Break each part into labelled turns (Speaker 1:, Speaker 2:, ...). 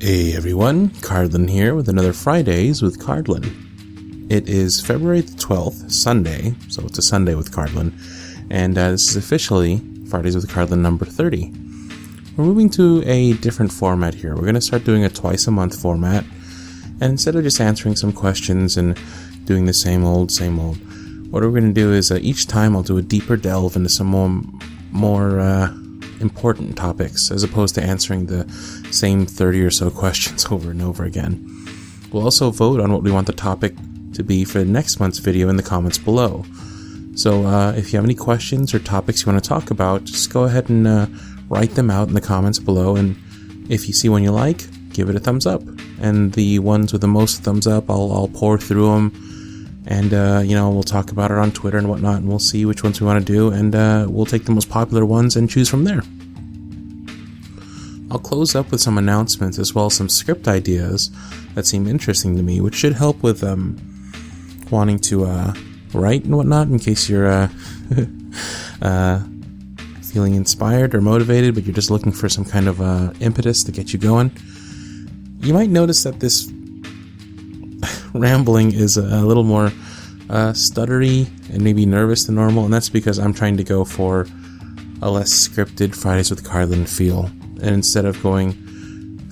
Speaker 1: Hey everyone, Cardlin here with another Fridays with Cardlin. It is February the 12th, Sunday, so it's a Sunday with Cardlin, and this is officially Fridays with Cardlin number 30. We're moving to a different format here. We're going to start doing a twice a month format, and instead of just answering some questions and doing the same old, what we're going to do is each time I'll do a deeper delve into some more important topics, as opposed to answering the same 30 or so questions over and over again. We'll also vote on what we want the topic to be for next month's video in the comments below. So if you have any questions or topics you want to talk about, just go ahead and write them out in the comments below, and if you see one you like, give it a thumbs up. And the ones with the most thumbs up, I'll pour through them, and we'll talk about it on Twitter and whatnot, and we'll see which ones we want to do, and we'll take the most popular ones and choose from there. I'll close up with some announcements as well as some script ideas that seem interesting to me, which should help with wanting to write and whatnot, in case you're feeling inspired or motivated, but you're just looking for some kind of impetus to get you going. You might notice that this rambling is a little more stuttery and maybe nervous than normal, and that's because I'm trying to go for a less scripted Fridays with Cardlin feel. And instead of going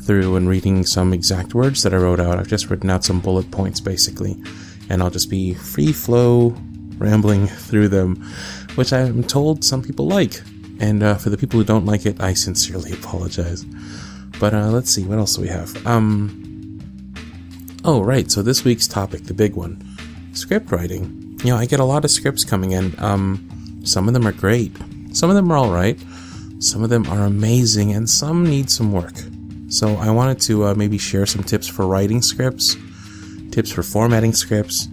Speaker 1: through and reading some exact words that I wrote out, I've just written out some bullet points basically, and I'll just be free flow rambling through them, which I'm told some people like. And for the people who don't like it, I sincerely apologize. But let's see, what else do we have? Oh, right, so this week's topic, the big one, script writing. You know, I get a lot of scripts coming in. Some of them are great. Some of them are alright. Some of them are amazing, and some need some work. So I wanted to maybe share some tips for writing scripts, tips for formatting scripts,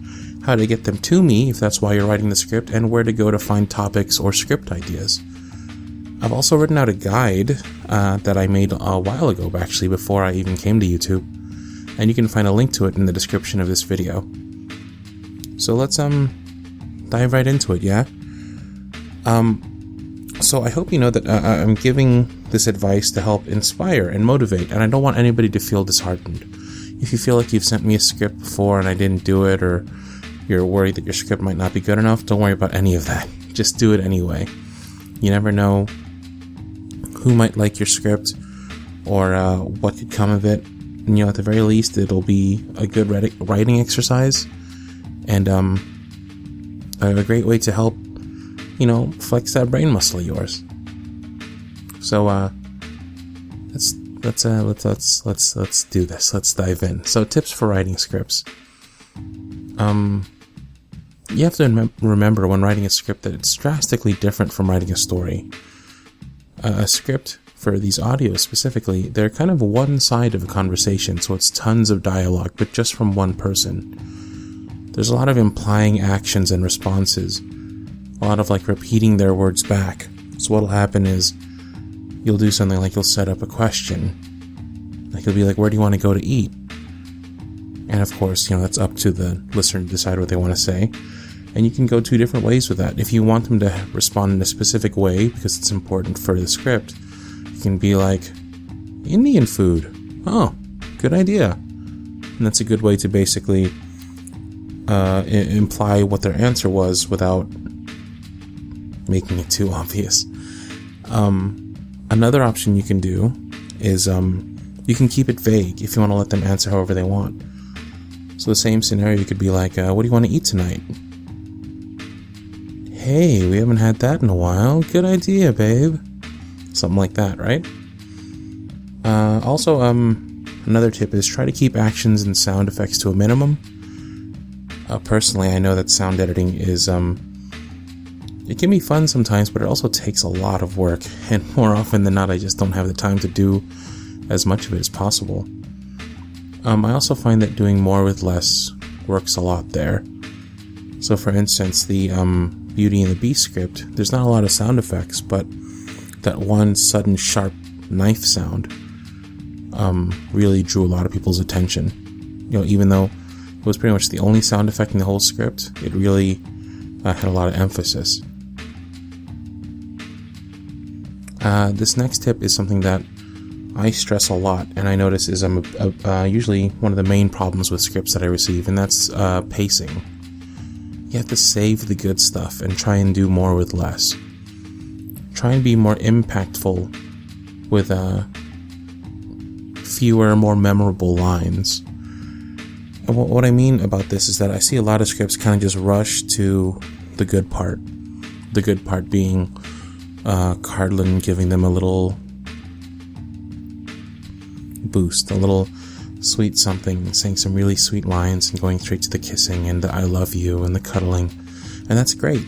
Speaker 1: how to get them to me if that's why you're writing the script, and where to go to find topics or script ideas. I've also written out a guide that I made a while ago, actually, before I even came to YouTube, and you can find a link to it in the description of this video. So let's dive right into it, yeah? So I hope you know that I'm giving this advice to help inspire and motivate, and I don't want anybody to feel disheartened. If you feel like you've sent me a script before and I didn't do it, or you're worried that your script might not be good enough, don't worry about any of that. Just do it anyway. You never know who might like your script or what could come of it. And, at the very least, it'll be a good writing exercise, and a great way to help flex that brain muscle of yours. So let's do this. Let's dive in. So tips for writing scripts. You have to remember when writing a script that it's drastically different from writing a story. A script for these audios specifically, they're kind of one side of a conversation, so it's tons of dialogue, but just from one person. There's a lot of implying actions and responses. A lot of repeating their words back. So what'll happen is you'll do something like you'll set up a question. You'll be like, where do you want to go to eat? And of course, that's up to the listener to decide what they want to say. And you can go two different ways with that. If you want them to respond in a specific way, because it's important for the script, you can be like, Indian food. Oh, good idea. And that's a good way to basically imply what their answer was without making it too obvious. Another option you can do is you can keep it vague if you want to let them answer however they want. So the same scenario, you could be like, what do you want to eat tonight? Hey, we haven't had that in a while. Good idea, babe. Something like that, right? Also, another tip is try to keep actions and sound effects to a minimum. Personally, I know that sound editing is it can be fun sometimes, but it also takes a lot of work, and more often than not, I just don't have the time to do as much of it as possible. I also find that doing more with less works a lot there. So for instance, the Beauty and the Beast script, there's not a lot of sound effects, but that one sudden sharp knife sound really drew a lot of people's attention. Even though it was pretty much the only sound effect in the whole script, it really had a lot of emphasis. This next tip is something that I stress a lot, and I notice is I'm usually one of the main problems with scripts that I receive, and that's pacing. You have to save the good stuff and try and do more with less. Try and be more impactful with fewer, more memorable lines. And what I mean about this is that I see a lot of scripts kind of just rush to the good part. The good part being Cardlin giving them a little boost, a little sweet something, saying some really sweet lines and going straight to the kissing and the I love you and the cuddling. And that's great.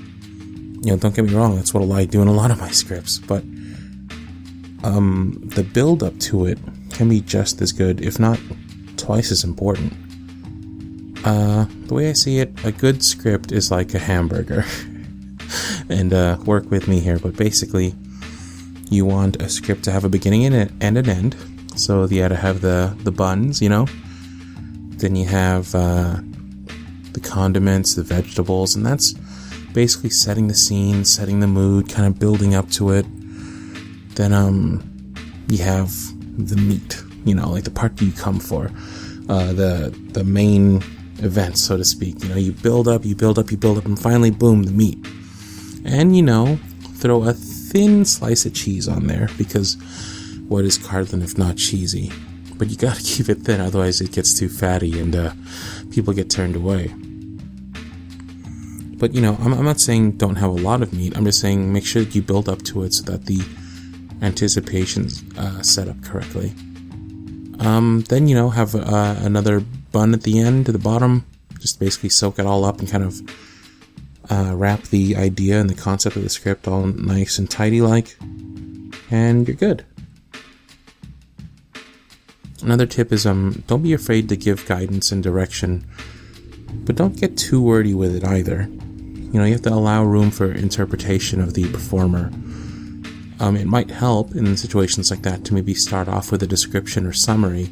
Speaker 1: Don't get me wrong, that's what I do in a lot of my scripts, but the build up to it can be just as good, if not twice as important. The way I see it, a good script is like a hamburger. And work with me here, but basically you want a script to have a beginning and an end. So you had to have the buns, then you have the condiments, the vegetables, and that's basically setting the scene, setting the mood, kind of building up to it. Then you have the meat, like the part that you come for, the main event, so to speak. You build up, and finally, boom, the meat. And, throw a thin slice of cheese on there, because what is Cardlin if not cheesy? But you gotta keep it thin, otherwise it gets too fatty and people get turned away. But, I'm not saying don't have a lot of meat. I'm just saying make sure that you build up to it so that the anticipation's set up correctly. Then, have another bun at the end, to the bottom. Just basically soak it all up and kind of wrap the idea and the concept of the script all nice and tidy like. And you're good. Another tip is don't be afraid to give guidance and direction, but don't get too wordy with it either. You have to allow room for interpretation of the performer. It might help in situations like that to maybe start off with a description or summary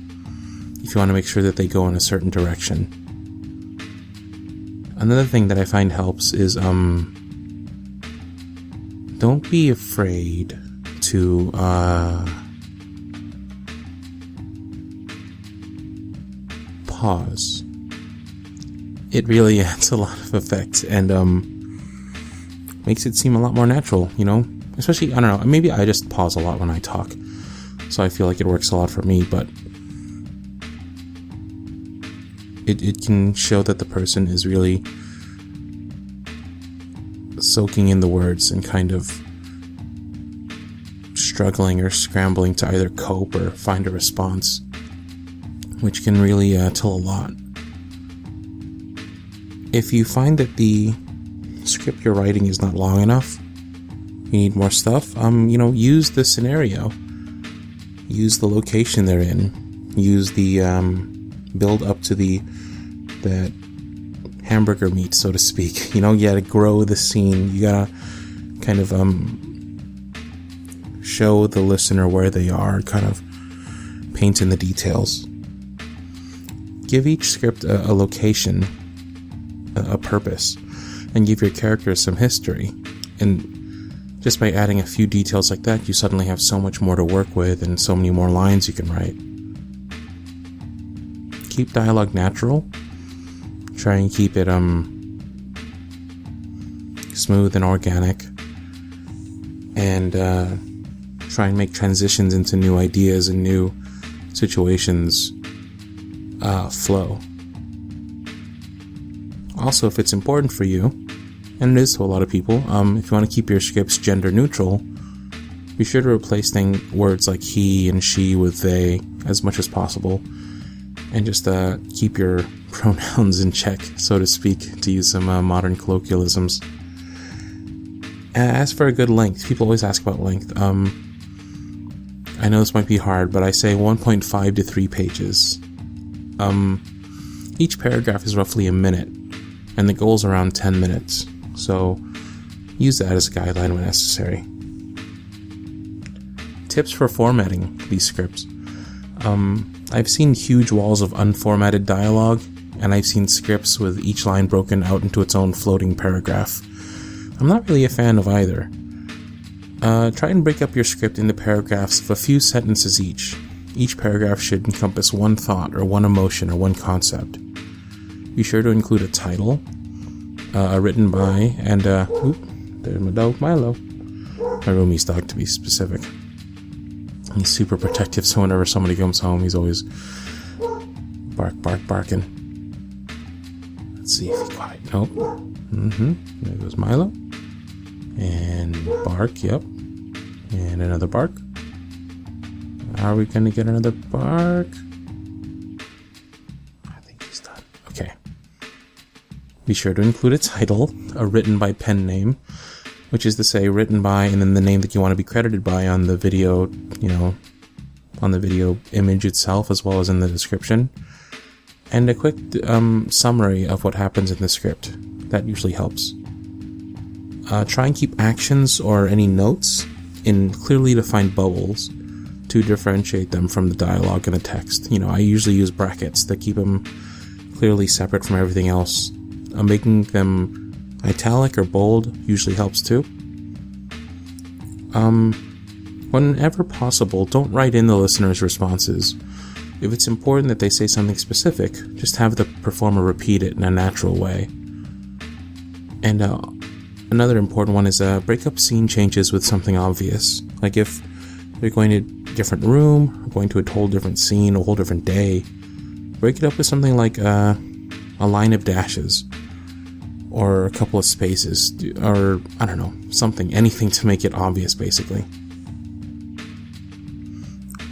Speaker 1: if you want to make sure that they go in a certain direction. Another thing that I find helps is don't be afraid to pause. It really adds a lot of effect and makes it seem a lot more natural, especially, I don't know, maybe I just pause a lot when I talk, so I feel like it works a lot for me, but it can show that the person is really soaking in the words and kind of struggling or scrambling to either cope or find a response, which can really tell a lot. If you find that the script you're writing is not long enough, you need more stuff, use the scenario, use the location they're in, use the build up to that hamburger meat, so to speak. You gotta grow the scene, you gotta kind of show the listener where they are, kind of paint in the details. Give each script a location, a purpose, and give your characters some history. And just by adding a few details like that, you suddenly have so much more to work with and so many more lines you can write. Keep dialogue natural. Try and keep it smooth and organic. And try and make transitions into new ideas and new situations flow. Also, if it's important for you, and it is to a lot of people, if you want to keep your scripts gender neutral, be sure to replace words like he and she with they as much as possible, and just keep your pronouns in check, so to speak, to use some modern colloquialisms. As for a good length, people always ask about length. I know this might be hard, but I say 1.5 to 3 pages. Each paragraph is roughly a minute, and the goal is around 10 minutes, so use that as a guideline when necessary. Tips for formatting these scripts. I've seen huge walls of unformatted dialogue, and I've seen scripts with each line broken out into its own floating paragraph. I'm not really a fan of either. Try and break up your script into paragraphs of a few sentences each. Each paragraph should encompass one thought or one emotion or one concept. Be sure to include a title, written by, and, there's my dog Milo. My roomie's dog, to be specific. He's super protective, so whenever somebody comes home, he's always barking. Let's see if he's quiet. Nope. There goes Milo. And bark, yep. And another bark. Are we going to get another bark? I think he's done. Okay. Be sure to include a title, a written by pen name, which is to say written by and then the name that you want to be credited by on the video, on the video image itself as well as in the description. And a quick summary of what happens in the script. That usually helps. Try and keep actions or any notes in clearly defined bubbles to differentiate them from the dialogue and the text. I usually use brackets that keep them clearly separate from everything else. Making them italic or bold usually helps too. Whenever possible, don't write in the listener's responses. If it's important that they say something specific, just have the performer repeat it in a natural way. And another important one is break up scene changes with something obvious. Like if they're going to a different room, or going to a whole different scene, a whole different day, break it up with something like a line of dashes. Or a couple of spaces, or I don't know, anything to make it obvious, basically.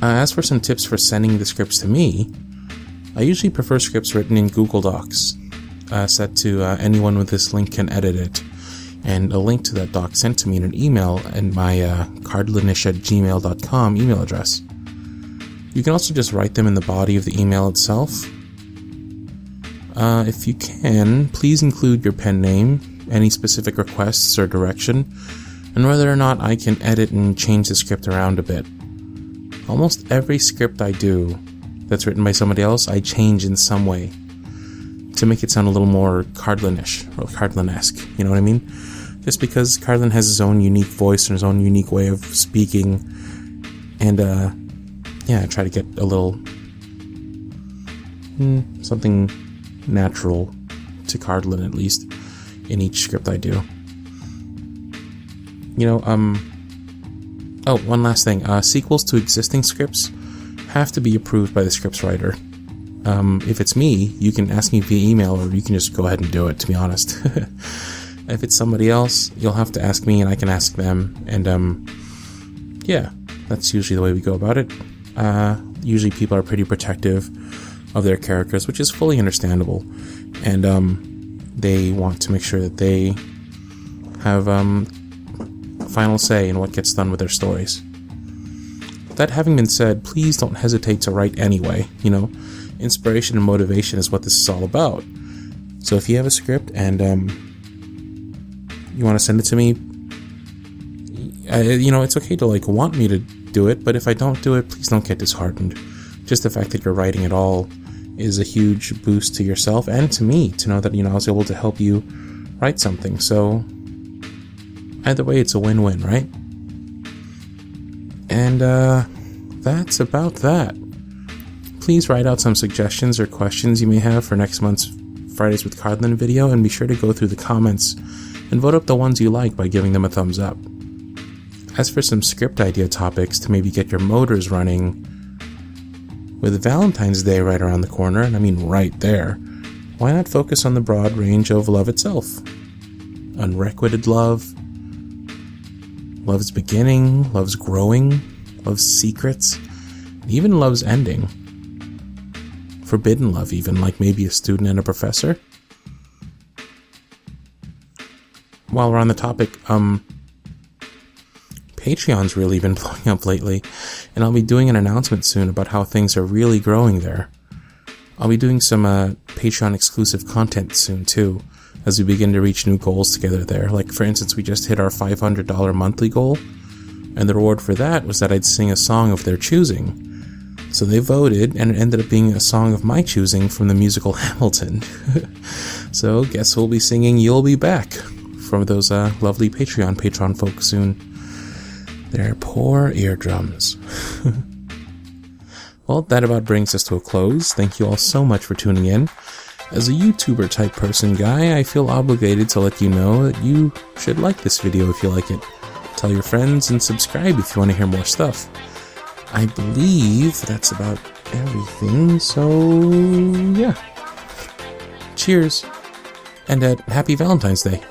Speaker 1: As for some tips for sending the scripts to me, I usually prefer scripts written in Google Docs, set to anyone with this link can edit it, and a link to that doc sent to me in an email in my cardlinish@gmail.com email address. You can also just write them in the body of the email itself. If you can, please include your pen name, any specific requests or direction, and whether or not I can edit and change the script around a bit. Almost every script I do that's written by somebody else, I change in some way to make it sound a little more Cardlinish or Cardlin-esque, you know what I mean? Just because Cardlin has his own unique voice and his own unique way of speaking, and I try to get a little something natural to Cardlin, at least in each script I do. One last thing. Sequels to existing scripts have to be approved by the scripts writer. If it's me, you can ask me via email, or you can just go ahead and do it, to be honest. If it's somebody else, you'll have to ask me and I can ask them, and that's usually the way we go about it. Usually people are pretty protective of their characters, which is fully understandable, and they want to make sure that they have final say in what gets done with their stories. That having been said, please don't hesitate to write anyway. Inspiration and motivation is what this is all about. So if you have a script and you want to send it to me, it's okay to want me to do it, but if I don't do it, please don't get disheartened. Just the fact that you're writing it all is a huge boost to yourself and to me, to know that I was able to help you write something. So either way, it's a win-win, right? And that's about that. Please write out some suggestions or questions you may have for next month's Fridays with Cardlin video, and be sure to go through the comments and vote up the ones you like by giving them a thumbs up. As for some script idea topics to maybe get your motors running, with Valentine's Day right around the corner, and I mean right there, why not focus on the broad range of love itself? Unrequited love, love's beginning, love's growing, love's secrets, and even love's ending. Forbidden love even, like maybe a student and a professor. While we're on the topic, Patreon's really been blowing up lately, and I'll be doing an announcement soon about how things are really growing there. I'll be doing some Patreon exclusive content soon too, as we begin to reach new goals together there. Like, for instance, we just hit our $500 monthly goal, and the reward for that was that I'd sing a song of their choosing. So they voted, and it ended up being a song of my choosing from the musical Hamilton. So guess who'll be singing You'll Be Back from those lovely Patreon folks soon. Their poor eardrums. Well, that about brings us to a close. Thank you all so much for tuning in. As a YouTuber type person guy, I feel obligated to let you know that you should like this video if you like it. Tell your friends and subscribe if you want to hear more stuff. I believe that's about everything, so yeah. Cheers, and happy Valentine's Day.